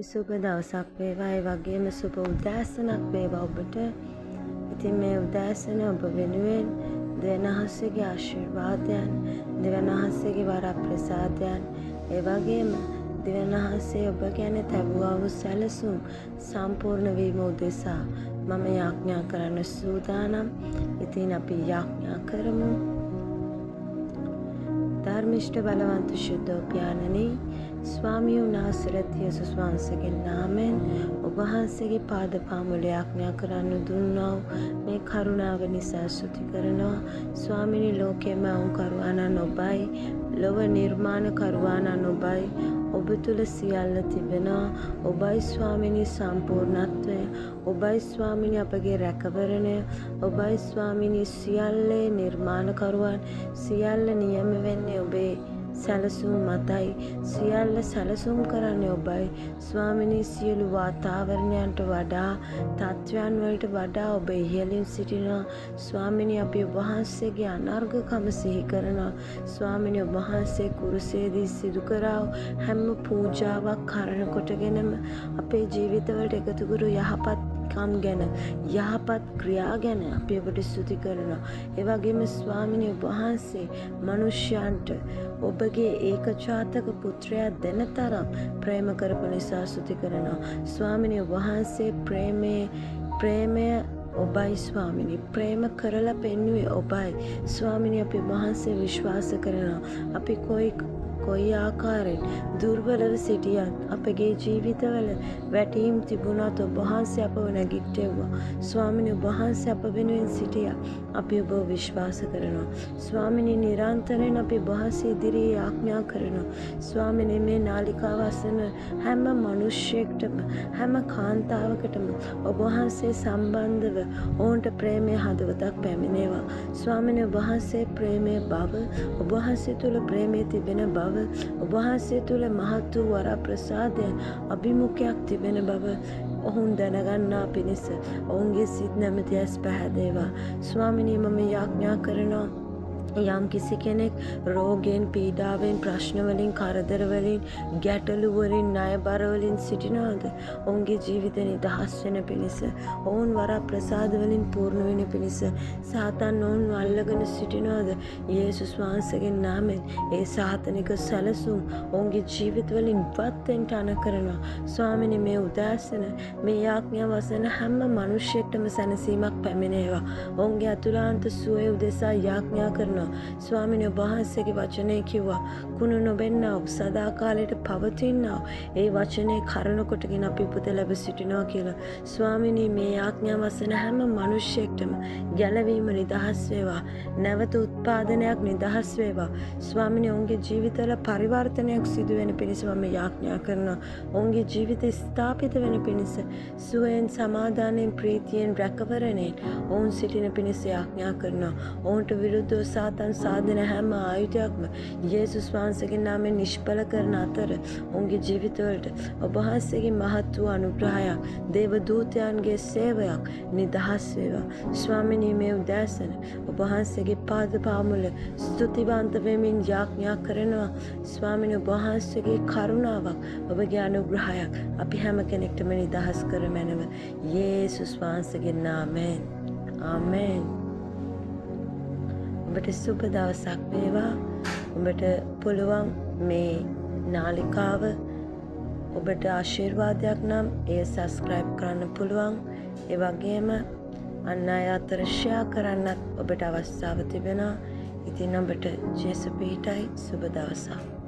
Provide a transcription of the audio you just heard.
සුබ දවසක් වේවා. ඒ වගේම සුබ උදෑසනක් වේවා ඔබට. ඉතින් මේ උදෑසන ඔබ වෙනුවෙන් දෙවියන්වහන්සේගේ ආශිර්වාදයන්, දෙවියන්වහන්සේගේ වරප්‍රසාදයන්, ඒ වගේම දෙවියන්වහන්සේ ඔබ ගැන තැබුවා වූ සැලසුම් සම්පූර්ණ වීම උදෙසා මම යාඥා කරන්න සූදානම්. ඉතින් අපි යාඥා කරමු. ධර්මිෂ්ඨ බලවන්ත ශුද්ධෝපයානනි ස්වාමී වහන්සේට යේසුස් වහන්සේගේ නාමයෙන් ඔබ වහන්සේගේ පාද පාමුල යාඥා කරන්න දුන්නා මේ කරුණාව නිසා ස්තුති කරනවා. ස්වාමිනී ලෝකේම කරුණාන ඔබයි, ලොව නිර්මාණ කරුණාන ඔබයි, ඔබ තුල සියල්ල තිබෙනවා. ඔබයි ස්වාමිනී සම්පූර්ණත්වය, ඔබයි ස්වාමිනී අපගේ රැකවරණය, ඔබයි ස්වාමිනී සියල්ලේ නිර්මාණකරුවන්, සියල්ල නියම වෙන්නේ ඔබේ සැලසුම් මතයි, සියල්ල සැලසුම් කරන්නේ ඔබයි. ස්වාමිනී සියලු වාතාවරණයන්ට වඩා, තත්වයන් වලට වඩා ඔබ ඉහළින් සිටිනවා. ස්වාමිනී අපි ඔබ වහන්සේගේ අනර්ඝකම සිහි කරනවා. ස්වාමිනී ඔබ වහන්සේ කුරුසේදී සිදු කරා හැම පූජාවක් කරන කොටගෙනම අපේ ජීවිතවලට එකතු කරු යහපත් කම් ගැන, යහපත් ක්‍රියා ගැන අපි ඔබට ස්තුති කරනවා. ඒ වගේම ස්වාමිනී ඔබ වහන්සේ මනුෂ්‍යයන්ට ඔබගේ ඒකජාතක පුත්‍රයා දෙන තරම් ප්‍රේම කරපු නිසා ස්තුති කරනවා. ස්වාමිනී ඔබ වහන්සේ ප්‍රේමය ඔබයි ස්වාමිනී, ප්‍රේම කරලා පෙන්වුවේ ඔබයි. ස්වාමිනී අපි වහන්සේ විශ්වාස කරනවා. අපි කොයි ආකාරයෙන් දුර්වලව සිටියත්, අපගේ ජීවිතවල වැටීම් තිබුණත් ඔබ වහන්සේ අපව නැගිට්ටෙව්වා. ස්වාමිනී ඔබ වහන්සේ අප වෙනුවෙන් සිටියා. අපි ඔබ විශ්වාස කරනවා. ස්වාමිනී නිරන්තරයෙන් අපි ඔබ වහන්සේ ඉදිරියේ යාඥා කරනවා. ස්වාමිනී මේ නාලිකාව අසන හැම මිනිසෙක්ටම, හැම කාන්තාවකටම ඔබ වහන්සේ සම්බන්ධව ඔවුන්ට ප්‍රේමය හදවතක් පැමිණේවා. ස්වාමිනී ඔබ වහන්සේ ප්‍රේමය බව, ඔබ වහන්සේ තුල ප්‍රේමය තිබෙන බව, ඔබ වහන්සේ තුල මහත් වූ වරප්‍රසාදයන් අභිමුඛයක් තිබෙන බව ඔවුන් දැනගන්නා පිණිස ඔවුන්ගේ සිත් නැමැති ඇස් පැහැදේවා. ස්වාමිනී මම යාඥා කරනවා යම් කිසි කෙනෙක් රෝගයෙන්, පීඩාවෙන්, ප්‍රශ්න වලින්, කරදර වලින්, ගැටලු වලින්, ණය බර වලින් සිටිනවද? ඔවුන්ගේ ජීවිත නිදහස් වෙන පිණිස, ඔවුන් වරප්‍රසාද වලින් පූර්ණ වෙන පිණිස සාතන් ඔවුන් අල්ලගෙන සිටිනවද? යේසුස් වහන්සේගේ නාමයෙන් ඒ සාතනික සැලසුම් ඔවුන්ගේ ජීවිත වලින් ඉවත් වෙන්න අන කරනවා. ස්වාමිනී මේ උදාසන මේ යාඥාව වසන හැම මිනිසෙක්ටම සැනසීමක් පැමිණේවා. ඔවුන්ගේ අතුලාන්ත සුවය උදෙසා යාඥා කරනවා. ස්වාමිනී ඔබ වහන්සේගේ වචනේ කිව්වා කුණු නොබෙන්නා ඔබ සදාකාලයට පවතිනා ඒ වචනේ කරුණ කොටගෙන අපි උපත ලැබ සිටිනවා කියලා. ස්වාමිනී මේ යාඥාව වසන හැම මිනිසෙක්ටම ගැලවීම නිදහස් වේවා. නැවත උත්පාදනයක් නිදහස් වේවා. ස්වාමිනී ඔවුන්ගේ ජීවිතවල පරිවර්තනයක් සිදු වෙන පිණිස මම යාඥා කරනවා. ඔවුන්ගේ ජීවිත ස්ථාපිත වෙන පිණිස සුවයෙන්, සමාදානයෙන්, ප්‍රීතියෙන්, රැකවරණයෙන් ඔවුන් සිටින පිණිස යාඥා කරනවා. ඔවුන්ට විරුද්ධව සාතන් සාධන හැම ආයුධයක්ම යේසුස් වහන්සේගේ නාමයෙන් නිෂ්ඵල කරන අතර ඔවුන්ගේ ජීවිතවලට ඔබ වහන්සේගේ මහත් වූ අනුග්‍රහයක්, දේව දූතයන්ගේ සේවයක් නිදහස් වේවා. ස්වාමිනී මේ උදෑසන ඔබ වහන්සේගේ පාද පාමුල ස්තුතිවන්ත වෙමින් යාඥා කරනවා. ස්වාමිනී ඔබ වහන්සේගේ කරුණාවක්, ඔබගේ අනුග්‍රහයක් අපි හැම කෙනෙක්ටම නිදහස් කර මැනව යේසුස් වහන්සේගේ නාමයෙන්. ආමෙන්. ඔබට සුබ දවසක් වේවා. ඔබට පුළුවන් මේ නාලිකාව ඔබට ආශිර්වාදයක් නම් එය සබ්ස්ක්‍රයිබ් කරන්න පුළුවන්. ඒ වගේම අන් අය අතර ෂෙයා කරන්නත් ඔබට අවස්ථාව තිබෙනවා. ඉතින් ඔබට ජේසු පිහිටයි. සුබ දවසක්.